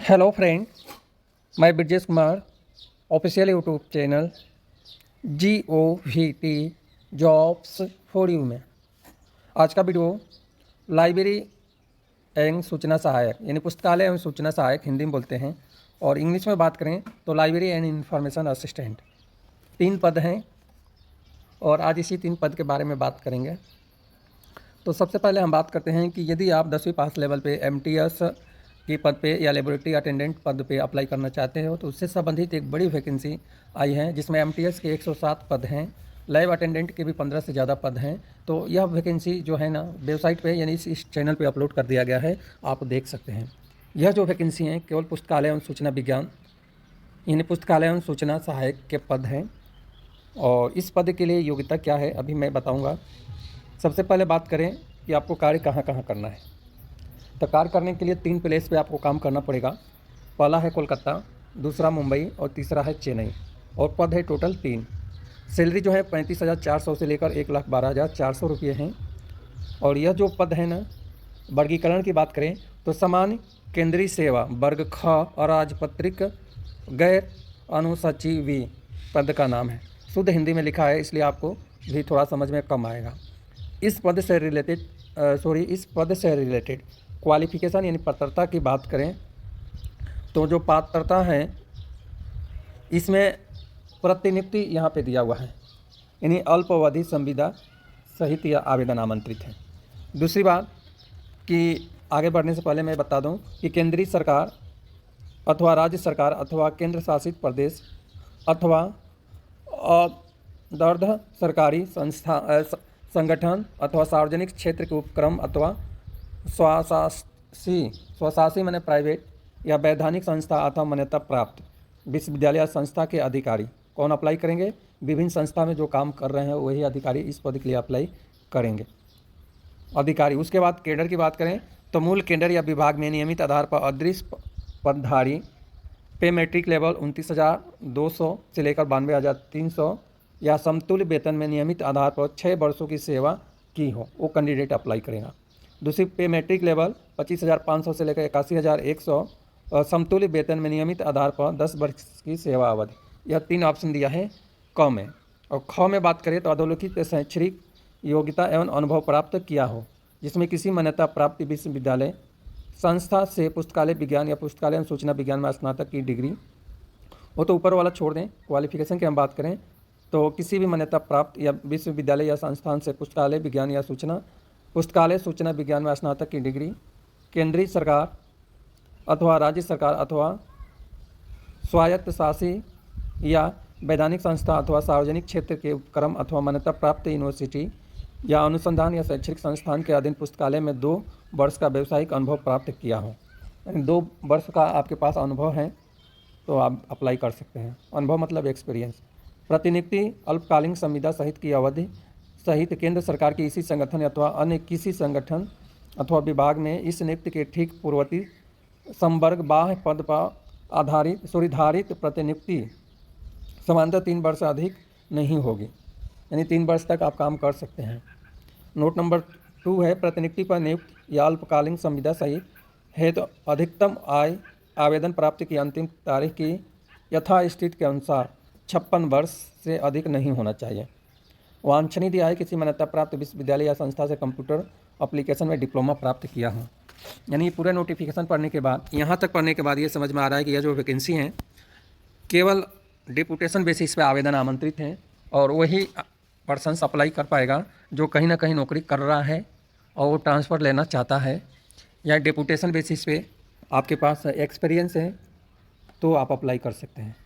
Hello friend, मैं Brajesh Kumar official YouTube channel GOVT jobs for you में आज का वीडियो लाइब्रेरी एवं सूचना सहायक यानी पुस्तकालय एवं सूचना सहायक हिंदी में बोलते हैं और इंग्लिश में बात करें तो लाइब्रेरी एंड इंफॉर्मेशन असिस्टेंट 3 पद हैं और आज इसी 3 पद के बारे में बात करेंगे। तो सबसे पहले हम बात करते हैं कि यदि आप 10वीं पास लेवल पे MTS के पद पे या लेबोरेटरी अटेंडेंट पद पे अप्लाई करना चाहते हो तो उससे संबंधित एक बड़ी वैकेंसी आई है जिसमें MTS के 107 पद हैं, लैब अटेंडेंट के भी 15 से ज़्यादा पद हैं। तो यह वैकेंसी जो है ना वेबसाइट पे यानी इस चैनल पे अपलोड कर दिया गया है, आप देख सकते हैं। यह जो वैकेंसी हैं केवल पुस्तकालय एवं सूचना विज्ञान यानी पुस्तकालय एवं सूचना सहायक के पद हैं और इस पद के लिए योग्यता क्या है अभी मैं बताऊँगा। सबसे पहले बात करें कि आपको कार्य कहाँ कहाँ करना है। तो कार्य करने के लिए 3 प्लेस पे आपको काम करना पड़ेगा। पहला है कोलकाता, दूसरा मुंबई और तीसरा है चेन्नई और पद है टोटल 3। सैलरी जो है 35,400 से लेकर 1,12,400 रुपये हैं। और यह जो पद है ना, वर्गीकरण की बात करें तो सामान्य केंद्रीय सेवा वर्ग ख अराजपत्रिक गैर अनुसचिवी पद का नाम है। शुद्ध हिंदी में लिखा है इसलिए आपको भी थोड़ा समझ में कम आएगा। इस पद से रिलेटेड क्वालिफिकेशन यानी पात्रता की बात करें तो जो पात्रता है इसमें प्रतिनियुक्ति यहाँ पे दिया हुआ है यानी अल्पावधि संविदा सहित यह आवेदन आमंत्रित है। दूसरी बात कि आगे बढ़ने से पहले मैं बता दूं कि केंद्रीय सरकार अथवा राज्य सरकार अथवा केंद्र शासित प्रदेश अथवा अर्ध सरकारी संस्था संगठन अथवा सार्वजनिक क्षेत्र के उपक्रम अथवा स्वशासी माने प्राइवेट या वैधानिक संस्था अथवा मान्यता प्राप्त विश्वविद्यालय संस्था के अधिकारी कौन अप्लाई करेंगे? विभिन्न संस्था में जो काम कर रहे हैं वही अधिकारी इस पद के लिए अप्लाई करेंगे अधिकारी। उसके बाद कैडर की बात करें तो मूल कैडर या विभाग में नियमित आधार पर अदृश्य पदधारी पे मैट्रिक लेवल 29,200 से लेकर 92,300 या समतुल्य वेतन में नियमित आधार पर 6 वर्षों की सेवा की हो वो कैंडिडेट अप्लाई करेगा। दूसरी पे मैट्रिक लेवल 25,500 से लेकर 81,100 और समतुल्य वेतन में नियमित आधार पर 10 वर्ष की सेवा अवधि। यह 3 ऑप्शन दिया है क में। और ख में बात करें तो अधोलिखित शैक्षणिक योग्यता एवं अनुभव प्राप्त किया हो जिसमें किसी मान्यता प्राप्त विश्वविद्यालय संस्था से पुस्तकालय विज्ञान या पुस्तकालय एवं सूचना विज्ञान में स्नातक की डिग्री वो तो ऊपर वाला छोड़ दें। क्वालिफिकेशन की हम बात करें तो किसी भी मान्यता प्राप्त या विश्वविद्यालय या संस्थान से पुस्तकालय विज्ञान या पुस्तकालय सूचना विज्ञान में स्नातक की डिग्री, केंद्रीय सरकार अथवा राज्य सरकार अथवा स्वायत्त शासी या वैधानिक संस्था अथवा सार्वजनिक क्षेत्र के उपक्रम अथवा मान्यता प्राप्त यूनिवर्सिटी या अनुसंधान या शैक्षणिक संस्थान के अधीन पुस्तकालय में 2 वर्ष का व्यावसायिक अनुभव प्राप्त किया हो। यानी 2 वर्ष का आपके पास अनुभव है तो आप अप्लाई कर सकते हैं। अनुभव मतलब एक्सपीरियंस। प्रतिनियुक्ति अल्पकालीन संविदा सहित की अवधि सहित केंद्र सरकार की इसी संगठन अथवा अन्य किसी संगठन अथवा विभाग में इस नियुक्ति के ठीक पूर्ववर्ती संवर्ग बाह्य पद पर आधारित सुधारित प्रतिनियुक्ति समांतर 3 वर्ष से अधिक नहीं होगी यानी 3 वर्ष तक आप काम कर सकते हैं। नोट नंबर 2 है प्रतिनियुक्ति पर नियुक्त या अल्पकालीन संविदा सहित है तो अधिकतम आय आवेदन प्राप्ति की अंतिम तारीख की यथास्थिति के अनुसार 56 वर्ष से अधिक नहीं होना चाहिए। वांछनीय आय किसी मान्यता प्राप्त विश्वविद्यालय या संस्था से कंप्यूटर एप्लीकेशन में डिप्लोमा प्राप्त किया हो। यानी पूरे नोटिफिकेशन पढ़ने के बाद यहाँ तक पढ़ने के बाद ये समझ में आ रहा है कि यह जो वैकेंसी हैं केवल डिपुटेशन बेसिस पे आवेदन आमंत्रित हैं और वही पर्सन्स अप्लाई कर पाएगा जो कहीं ना कहीं नौकरी कर रहा है और वो ट्रांसफ़र लेना चाहता है या डिपुटेशन बेसिस पे आपके पास एक्सपीरियंस है तो आप अप्लाई कर सकते हैं।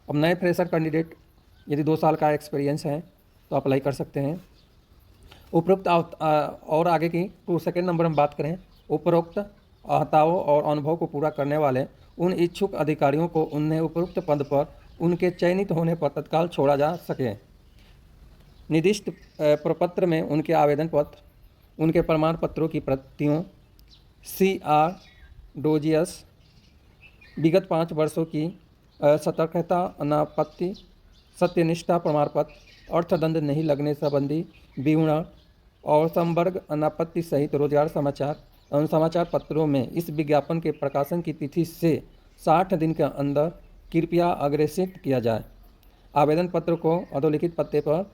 अब नए फ्रेशर कैंडिडेट यदि 2 साल का एक्सपीरियंस है तो अप्लाई कर सकते हैं। उपरोक्त और आगे की 2 नंबर में बात करें उपरोक्त अहताओं और अनुभव को पूरा करने वाले उन इच्छुक अधिकारियों को उन्हें उपरोक्त पद पर उनके चयनित होने पर तत्काल छोड़ा जा सके। निर्दिष्ट प्रपत्र में उनके आवेदन पत्र, उनके प्रमाण पत्रों की प्रतियों, CR डोजियस, विगत 5 वर्षों की सतर्कता अनापत्ति, सत्यनिष्ठा प्रमाण पत्र, अर्थदंड नहीं लगने संबंधी विवरण और संवर्ग अनापत्ति सहित रोजगार समाचार एवं समाचार पत्रों में इस विज्ञापन के प्रकाशन की तिथि से 60 दिन के अंदर कृपया अग्रेषित किया जाए। आवेदन पत्र को अधोलिखित पते पर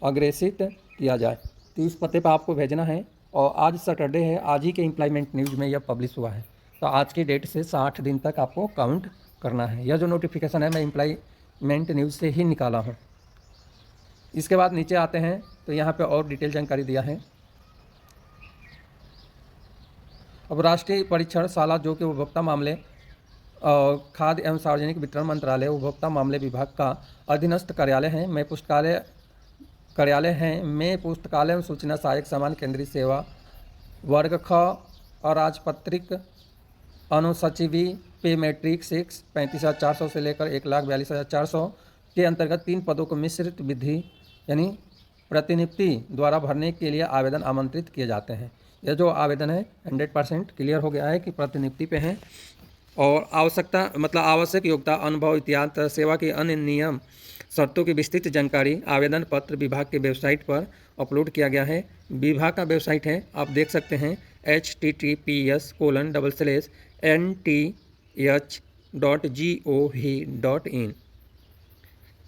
अग्रेषित किया जाए। तो इस पते पर आपको भेजना है और आज सैटरडे है, आज ही के एम्प्लॉयमेंट न्यूज़ में यह पब्लिश हुआ है। तो आज की डेट से 60 दिन तक आपको काउंट करना है। यह जो नोटिफिकेशन है मैं एम्प्लॉयमेंट न्यूज़ से ही निकाला हूँ। इसके बाद नीचे आते हैं तो यहाँ पे और डिटेल जानकारी दिया है। अब राष्ट्रीय परीक्षणशाला जो कि उपभोक्ता मामले और खाद्य एवं सार्वजनिक वितरण मंत्रालय उपभोक्ता मामले विभाग का अधीनस्थ कार्यालय है। में पुस्तकालय एवं सूचना सहायक समान केंद्रीय सेवा वर्ग ख अराजपत्रित अनुसचिवी पे मैट्रिक 6 35,400 से लेकर 1,42,400 के अंतर्गत 3 पदों को मिश्रित विधि यानी प्रतिनियुक्ति द्वारा भरने के लिए आवेदन आमंत्रित किए जाते हैं। यह जो आवेदन है 100% क्लियर हो गया है कि प्रतिनियुक्ति पे हैं और आवश्यक योग्यता, अनुभव, इतिहास, सेवा के अन्य नियम शर्तों की विस्तृत जानकारी आवेदन पत्र विभाग के वेबसाइट पर अपलोड किया गया है। विभाग का वेबसाइट है, आप देख सकते हैं https://nth.gov.in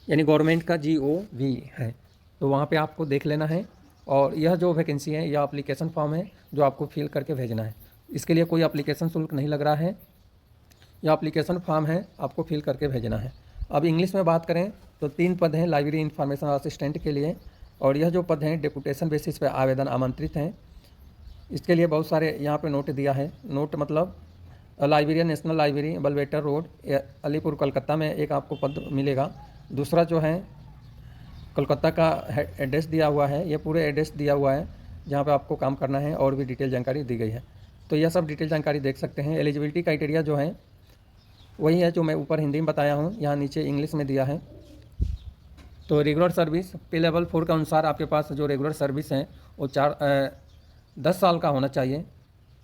यानी गवर्नमेंट का GOV है। तो वहाँ पे आपको देख लेना है। और यह जो वैकेंसी है यह एप्लीकेशन फॉर्म है जो आपको फिल करके भेजना है। इसके लिए कोई एप्लीकेशन शुल्क नहीं लग रहा है। यह एप्लीकेशन फॉर्म है, आपको फिल करके भेजना है। अब इंग्लिश में बात करें तो 3 पद हैं लाइब्रेरी इंफॉर्मेशन असिस्टेंट के लिए। और यह जो पद हैं डेपुटेशन बेसिस पे आवेदन आमंत्रित हैं। इसके लिए बहुत सारे यहाँ पे नोट दिया है। नोट मतलब librarian, national library, Belvedere road, Alipur, Kolkata में एक आपको पद मिलेगा। दूसरा जो है कोलकाता का एड्रेस दिया हुआ है, ये पूरे एड्रेस दिया हुआ है जहाँ पे आपको काम करना है और भी डिटेल जानकारी दी गई है। तो यह सब डिटेल जानकारी देख सकते हैं। एलिजिबिलिटी क्राइटेरिया जो है वही है जो मैं ऊपर हिंदी में बताया हूँ, यहाँ नीचे इंग्लिश में दिया है। तो रेगुलर सर्विस पे लेवल 4 के अनुसार आपके पास जो रेगुलर सर्विस है वो 10 साल का होना चाहिए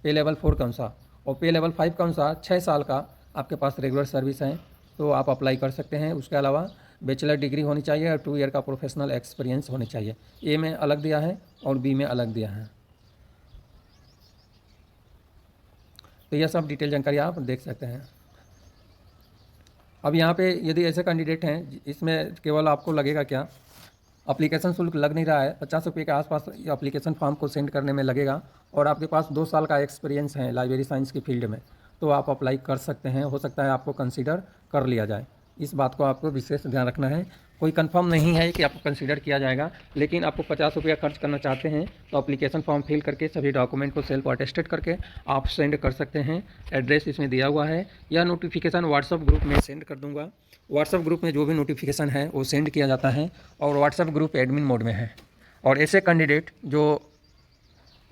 पे लेवल 4 के अनुसार। और पे लेवल 5 के अनुसार 6 साल का आपके पास रेगुलर सर्विस है, तो आप अप्लाई कर सकते हैं। उसके अलावा बैचलर डिग्री होनी चाहिए और 2 ईयर का प्रोफेशनल एक्सपीरियंस होनी चाहिए। ए में अलग दिया है और बी में अलग दिया है। तो यह सब डिटेल जानकारी आप देख सकते हैं। अब यहाँ पे यदि ऐसे कैंडिडेट हैं, इसमें केवल आपको लगेगा क्या, एप्लीकेशन शुल्क लग नहीं रहा है, 50 रुपये के आसपास एप्लीकेशन फॉर्म को सेंड करने में लगेगा। और आपके पास 2 साल का एक्सपीरियंस है लाइब्रेरी साइंस की फील्ड में, तो आप अप्लाई कर सकते हैं। हो सकता है आपको कंसीडर कर लिया जाए। इस बात को आपको विशेष ध्यान रखना है। कोई कंफर्म नहीं है कि आपको कंसीडर किया जाएगा, लेकिन आपको 50 रुपया खर्च करना चाहते हैं तो एप्लीकेशन फॉर्म फिल करके सभी डॉक्यूमेंट को सेल्फ अटेस्टेड करके आप सेंड कर सकते हैं। एड्रेस इसमें दिया हुआ है। यह नोटिफिकेशन व्हाट्सएप ग्रुप में सेंड कर दूंगा। व्हाट्सएप ग्रुप में जो भी नोटिफिकेशन है वो सेंड किया जाता है और व्हाट्सएप ग्रुप एडमिन मोड में है। और ऐसे कैंडिडेट जो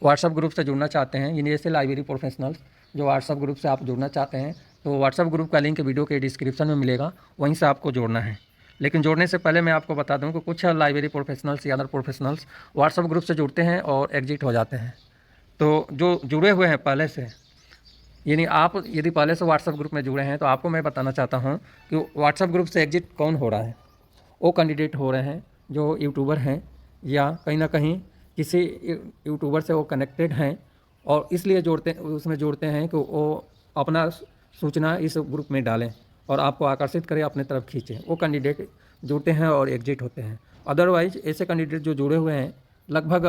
व्हाट्सएप ग्रुप से जुड़ना चाहते हैं, यानी ऐसे लाइब्रेरी प्रोफेशनल्स जो व्हाट्सएप ग्रुप से आप जुड़ना चाहते हैं, तो व्हाट्सएप ग्रुप का लिंक वीडियो के डिस्क्रिप्शन में मिलेगा, वहीं से आपको जोड़ना है। लेकिन जोड़ने से पहले मैं आपको बता दूं कि कुछ लाइब्रेरी प्रोफेशनल्स या अदर प्रोफेशनल्स व्हाट्सएप ग्रुप से जुड़ते हैं और एग्जिट हो जाते हैं। तो जो जुड़े हुए हैं पहले से, यानी आप यदि पहले से व्हाट्सएप ग्रुप में जुड़े हैं, तो आपको मैं बताना चाहता हूँ कि व्हाट्सएप ग्रुप से एग्जिट कौन हो रहा है। वो कैंडिडेट हो रहे हैं जो यूट्यूबर हैं या कहीं ना कहीं किसी यूट्यूबर से वो कनेक्टेड हैं और इसलिए उसमें जोड़ते हैं कि वो अपना सूचना इस ग्रुप में डालें और आपको आकर्षित करें, अपने तरफ खींचें। वो कैंडिडेट जुड़ते हैं और एग्जिट होते हैं। अदरवाइज ऐसे कैंडिडेट जो जुड़े हुए हैं लगभग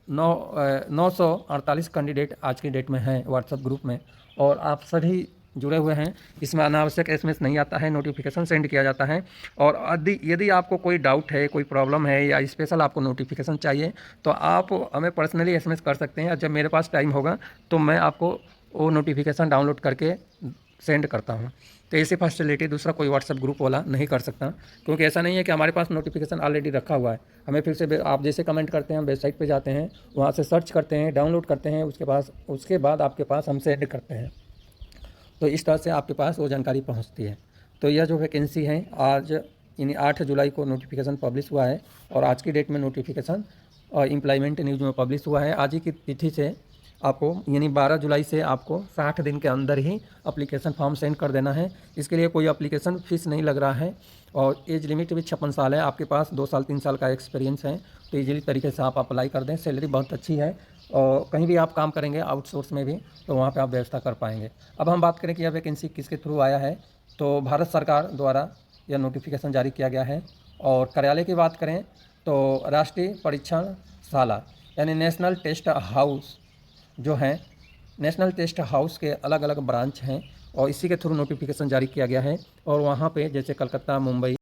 948 कैंडिडेट आज की डेट में हैं व्हाट्सएप ग्रुप में, और आप सभी जुड़े हुए हैं। इसमें अनावश्यक एसएमएस नहीं आता है, नोटिफिकेशन सेंड किया जाता है। और यदि आपको कोई डाउट है, कोई प्रॉब्लम है या स्पेशल आपको नोटिफिकेशन चाहिए, तो आप हमें पर्सनली एसएमएस कर सकते हैं। जब मेरे पास टाइम होगा तो मैं आपको वो नोटिफिकेशन डाउनलोड करके सेंड करता हूँ। तो ऐसी फैसिलिटी दूसरा कोई व्हाट्सएप ग्रुप वाला नहीं कर सकता, क्योंकि ऐसा नहीं है कि हमारे पास नोटिफिकेशन ऑलरेडी रखा हुआ है। हमें फिर से आप जैसे कमेंट करते हैं, हम वेबसाइट पे जाते हैं, वहाँ से सर्च करते हैं, डाउनलोड करते हैं, उसके बाद आपके पास हम सेंड करते हैं। तो इस तरह से आपके पास वो जानकारी पहुँचती है। तो यह जो वैकेंसी है आज यानी 8 जुलाई को नोटिफिकेशन पब्लिश हुआ है और आज की डेट में नोटिफिकेशन एम्प्लॉयमेंट न्यूज़ में पब्लिश हुआ है। आज ही की तिथि से आपको यानी 12 जुलाई से आपको 60 दिन के अंदर ही एप्लीकेशन फॉर्म सेंड कर देना है। इसके लिए कोई एप्लीकेशन फ़ीस नहीं लग रहा है और एज लिमिट भी 56 साल है। आपके पास 2 साल 3 साल का एक्सपीरियंस है, तो ईजिली तरीके से आप अप्लाई कर दें। सैलरी बहुत अच्छी है और कहीं भी आप काम करेंगे आउटसोर्स में भी, तो वहाँ पे आप व्यवस्था कर पाएंगे। अब हम बात करें कि यह वैकेंसी किसके थ्रू आया है, तो भारत सरकार द्वारा यह नोटिफिकेशन जारी किया गया है। और कार्यालय की बात करें तो राष्ट्रीय परीक्षण शाला यानी नेशनल टेस्ट हाउस जो हैं, नेशनल टेस्ट हाउस के अलग अलग ब्रांच हैं और इसी के थ्रू नोटिफिकेशन जारी किया गया है। और वहाँ पे जैसे कलकत्ता, मुंबई,